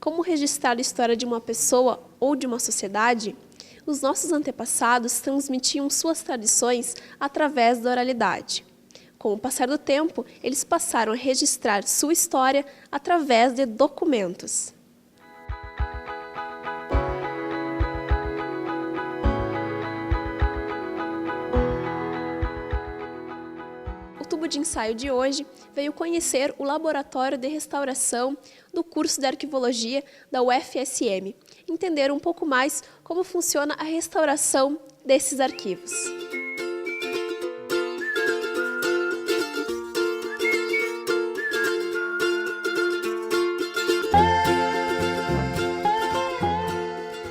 Como registrar a história de uma pessoa ou de uma sociedade? Os nossos antepassados transmitiam suas tradições através da oralidade. Com o passar do tempo, eles passaram a registrar sua história através de documentos. O tubo de ensaio de hoje veio conhecer o Laboratório de Restauração do curso de Arquivologia da UFSM, entender um pouco mais como funciona a restauração desses arquivos.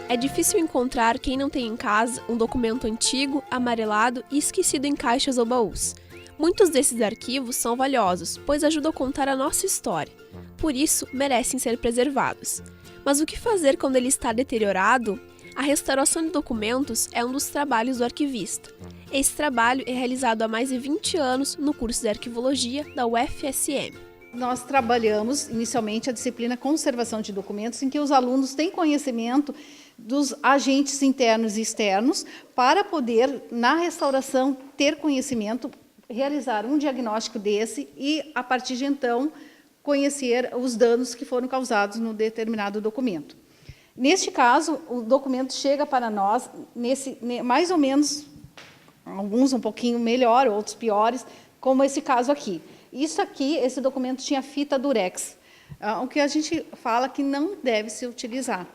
É difícil encontrar quem não tem em casa um documento antigo, amarelado e esquecido em caixas ou baús. Muitos desses arquivos são valiosos, pois ajudam a contar a nossa história. Por isso, merecem ser preservados. Mas o que fazer quando ele está deteriorado? A restauração de documentos é um dos trabalhos do arquivista. Esse trabalho é realizado há mais de 20 anos no curso de Arquivologia da UFSM. Nós trabalhamos inicialmente a disciplina Conservação de Documentos, em que os alunos têm conhecimento dos agentes internos e externos para poder, na restauração, ter conhecimento, realizar um diagnóstico desse e, a partir de então, conhecer os danos que foram causados no determinado documento. Neste caso, o documento chega para nós, mais ou menos, alguns um pouquinho melhor, outros piores, como esse caso aqui. Isso aqui, esse documento tinha fita durex, o que a gente fala que não deve se utilizar.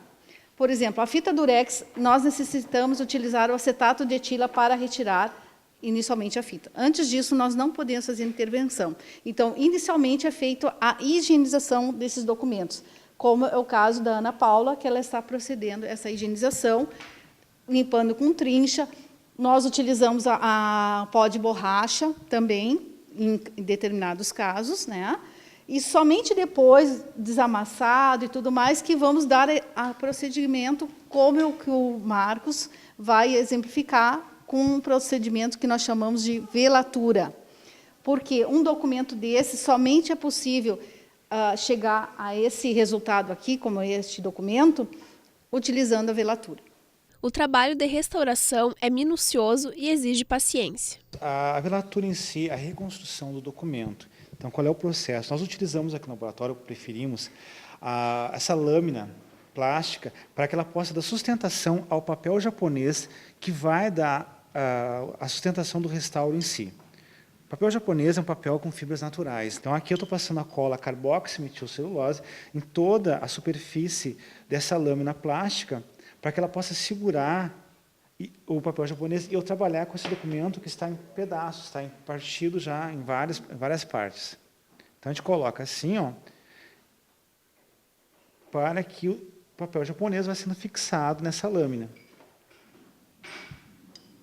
Por exemplo, a fita durex, nós necessitamos utilizar o acetato de etila para retirar inicialmente a fita. Antes disso, nós não podemos fazer intervenção. Então, inicialmente é feita a higienização desses documentos, como é o caso da Ana Paula, que ela está procedendo a essa higienização, limpando com trincha. Nós utilizamos a pó de borracha também, em determinados casos, né? E somente depois, desamassado e tudo mais, que vamos dar a procedimento como o que o Marcos vai exemplificar com um procedimento que nós chamamos de velatura. Porque um documento desse somente é possível chegar a esse resultado aqui, como este documento, utilizando a velatura. O trabalho de restauração é minucioso e exige paciência. A velatura em si, a reconstrução do documento. Então, qual é o processo? Nós utilizamos aqui no laboratório, preferimos, essa lâmina plástica para que ela possa dar sustentação ao papel japonês, que vai dar a sustentação do restauro em si. O papel japonês é um papel com fibras naturais. Então, aqui eu estou passando a cola carboximetilcelulose em toda a superfície dessa lâmina plástica, para que ela possa segurar o papel japonês e eu trabalhar com esse documento que está em pedaços, está partido já em várias partes. Então, a gente coloca assim, ó, para que o papel japonês vá sendo fixado nessa lâmina.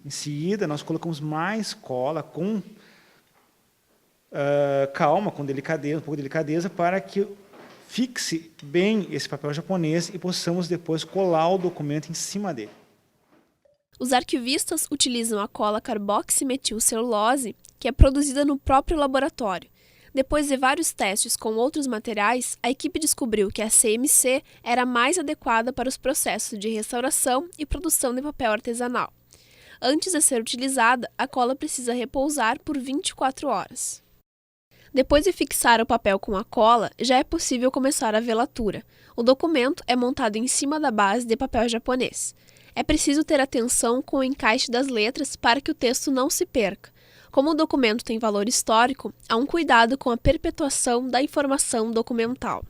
Em seguida, nós colocamos mais cola com calma, com delicadeza, um pouco de delicadeza, para que fixe bem esse papel japonês e possamos depois colar o documento em cima dele. Os arquivistas utilizam a cola carboximetilcelulose, que é produzida no próprio laboratório. Depois de vários testes com outros materiais, a equipe descobriu que a CMC era mais adequada para os processos de restauração e produção de papel artesanal. Antes de ser utilizada, a cola precisa repousar por 24 horas. Depois de fixar o papel com a cola, já é possível começar a velatura. O documento é montado em cima da base de papel japonês. É preciso ter atenção com o encaixe das letras para que o texto não se perca. Como o documento tem valor histórico, há um cuidado com a perpetuação da informação documental.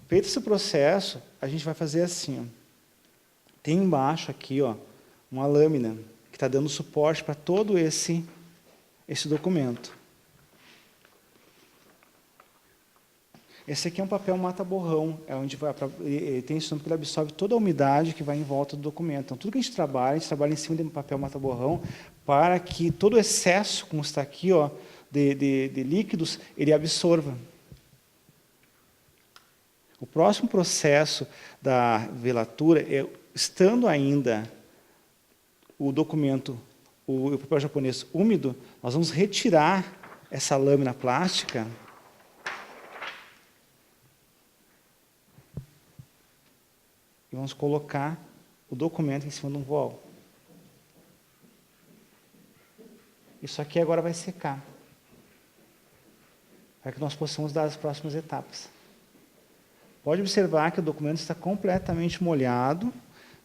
Feito esse processo, a gente vai fazer assim. Ó. Tem embaixo aqui, ó, uma lâmina que está dando suporte para todo esse documento. Esse aqui é um papel mata-borrão, tem esse nome porque ele absorve toda a umidade que vai em volta do documento. Então, tudo que a gente trabalha em cima de um papel mata-borrão, para que todo o excesso, como está aqui, ó, de líquidos, ele absorva. O próximo processo da velatura é, estando ainda o documento, o papel japonês úmido, nós vamos retirar essa lâmina plástica e vamos colocar o documento em cima de um voal. Isso aqui agora vai secar, para que nós possamos dar as próximas etapas. Pode observar que o documento está completamente molhado,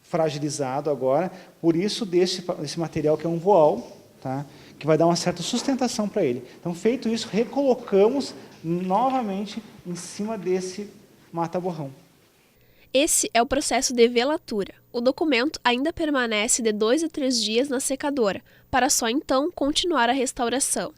fragilizado agora, por isso desse material que é um voal, tá? Que vai dar uma certa sustentação para ele. Então, feito isso, recolocamos novamente em cima desse mata-borrão. Esse é o processo de velatura. O documento ainda permanece de 2 a 3 dias na secadora, para só então continuar a restauração.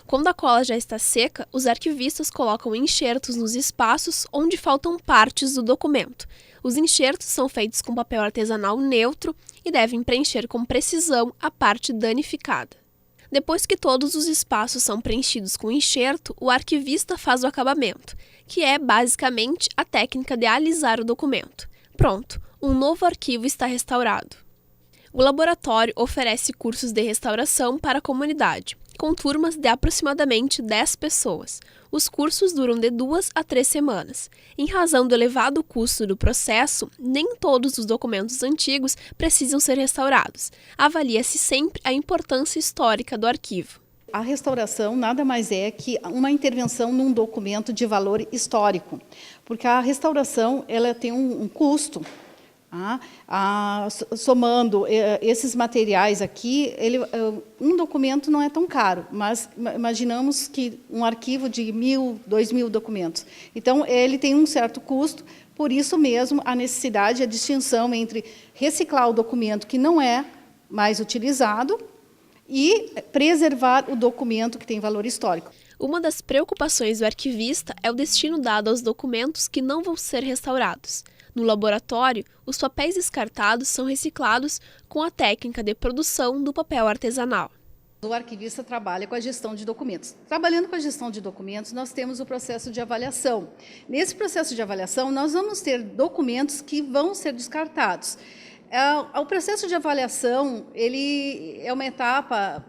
Quando a cola já está seca, os arquivistas colocam enxertos nos espaços onde faltam partes do documento. Os enxertos são feitos com papel artesanal neutro e devem preencher com precisão a parte danificada. Depois que todos os espaços são preenchidos com enxerto, o arquivista faz o acabamento, que é basicamente a técnica de alisar o documento. Pronto, um novo arquivo está restaurado. O laboratório oferece cursos de restauração para a comunidade, com turmas de aproximadamente 10 pessoas. Os cursos duram de 2 a 3 semanas. Em razão do elevado custo do processo, nem todos os documentos antigos precisam ser restaurados. Avalia-se sempre a importância histórica do arquivo. A restauração nada mais é que uma intervenção num documento de valor histórico, porque a restauração ela tem um custo. Somando esses materiais aqui, um documento não é tão caro, mas imaginamos que um arquivo de 1.000, 2.000 documentos. Então, ele tem um certo custo, por isso mesmo a necessidade, a distinção entre reciclar o documento que não é mais utilizado e preservar o documento que tem valor histórico. Uma das preocupações do arquivista é o destino dado aos documentos que não vão ser restaurados. No laboratório, os papéis descartados são reciclados com a técnica de produção do papel artesanal. O arquivista trabalha com a gestão de documentos. Trabalhando com a gestão de documentos, nós temos o processo de avaliação. Nesse processo de avaliação, nós vamos ter documentos que vão ser descartados. O processo de avaliação, ele é uma etapa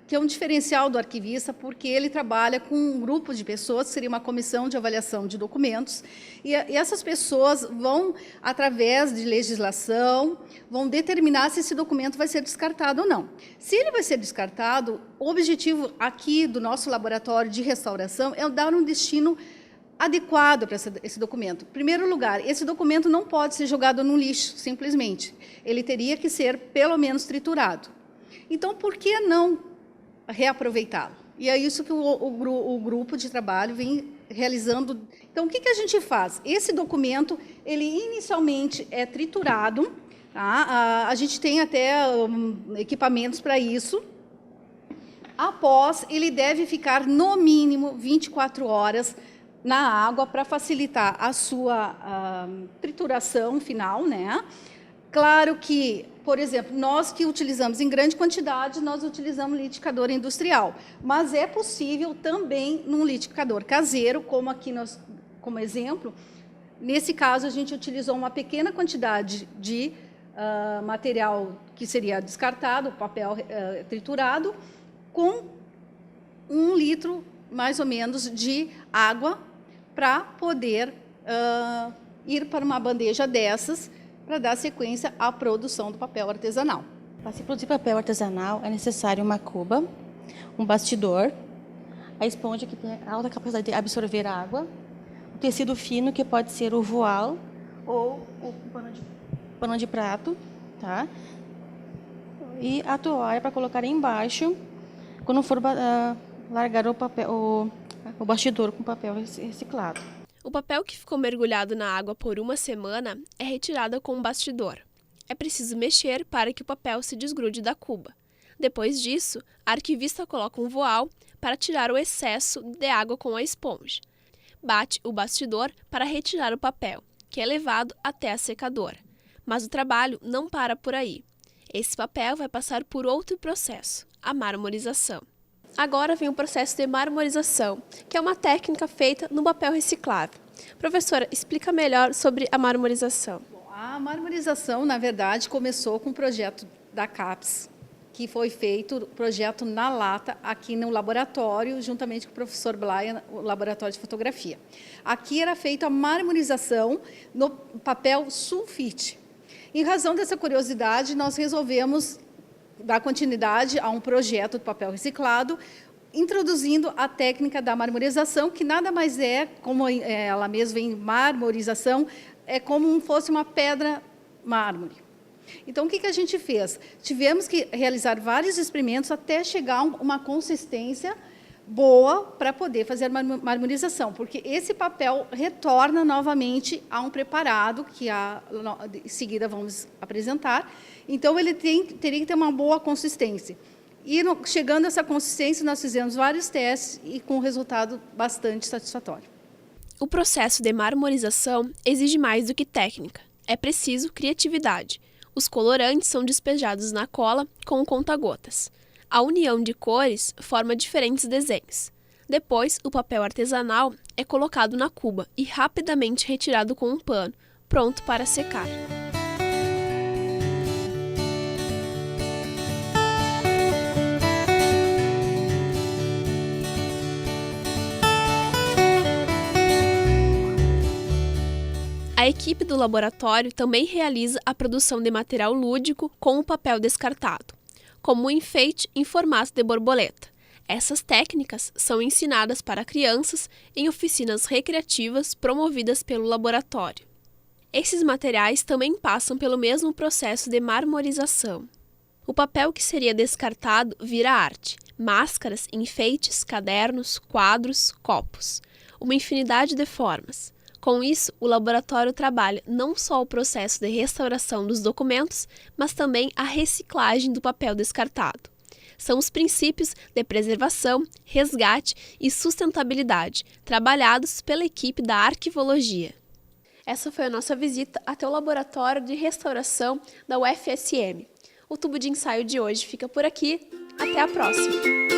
que é um diferencial do arquivista, porque ele trabalha com um grupo de pessoas, que seria uma comissão de avaliação de documentos, e essas pessoas vão, através de legislação, vão determinar se esse documento vai ser descartado ou não. Se ele vai ser descartado, o objetivo aqui do nosso laboratório de restauração é dar um destino adequado para esse documento. Em primeiro lugar, esse documento não pode ser jogado no lixo, simplesmente. Ele teria que ser, pelo menos, triturado. Então, por que não reaproveitá-lo? E é isso que o grupo de trabalho vem realizando. Então, o que a gente faz? Esse documento, ele inicialmente é triturado, tá? A gente tem até equipamentos para isso. Após, ele deve ficar, no mínimo, 24 horas na água para facilitar a sua trituração final, né? Claro que, por exemplo, nós que utilizamos em grande quantidade, nós utilizamos liquidificador industrial, mas é possível também num liquidificador caseiro, como aqui nós, como exemplo. Nesse caso, a gente utilizou uma pequena quantidade de material que seria descartado, papel triturado, com 1 litro, mais ou menos, de água, para poder ir para uma bandeja dessas, para dar sequência à produção do papel artesanal. Para se produzir papel artesanal, é necessário uma cuba, um bastidor, a esponja, que tem alta capacidade de absorver água, o tecido fino, que pode ser o voal ou o pano de prato, tá? E a toalha para colocar embaixo, quando for largar o bastidor com papel reciclado. O papel que ficou mergulhado na água por 1 semana é retirado com um bastidor. É preciso mexer para que o papel se desgrude da cuba. Depois disso, a arquivista coloca um voal para tirar o excesso de água com a esponja. Bate o bastidor para retirar o papel, que é levado até a secadora. Mas o trabalho não para por aí. Esse papel vai passar por outro processo, a marmorização. Agora vem o processo de marmorização, que é uma técnica feita no papel reciclável. Professora, explica melhor sobre a marmorização. A marmorização, na verdade, começou com um projeto da CAPES, que foi feito o projeto na lata aqui no laboratório, juntamente com o professor Blaia, o laboratório de fotografia. Aqui era feita a marmorização no papel sulfite. Em razão dessa curiosidade, nós resolvemos dar continuidade a um projeto de papel reciclado, introduzindo a técnica da marmorização, que nada mais é, como ela mesma vem, marmorização, é como fosse uma pedra mármore. Então, o que a gente fez? Tivemos que realizar vários experimentos até chegar a uma consistência boa para poder fazer a marmorização, porque esse papel retorna novamente a um preparado que em seguida vamos apresentar. Então, ele teria que ter uma boa consistência. E chegando a essa consistência, nós fizemos vários testes e com um resultado bastante satisfatório. O processo de marmorização exige mais do que técnica. É preciso criatividade. Os colorantes são despejados na cola com conta-gotas. A união de cores forma diferentes desenhos. Depois, o papel artesanal é colocado na cuba e rapidamente retirado com um pano, pronto para secar. A equipe do laboratório também realiza a produção de material lúdico com o papel descartado, como o enfeite em formato de borboleta. Essas técnicas são ensinadas para crianças em oficinas recreativas promovidas pelo laboratório. Esses materiais também passam pelo mesmo processo de marmorização. O papel que seria descartado vira arte, máscaras, enfeites, cadernos, quadros, copos, uma infinidade de formas. Com isso, o laboratório trabalha não só o processo de restauração dos documentos, mas também a reciclagem do papel descartado. São os princípios de preservação, resgate e sustentabilidade, trabalhados pela equipe da arquivologia. Essa foi a nossa visita até o laboratório de restauração da UFSM. O tubo de ensaio de hoje fica por aqui. Até a próxima!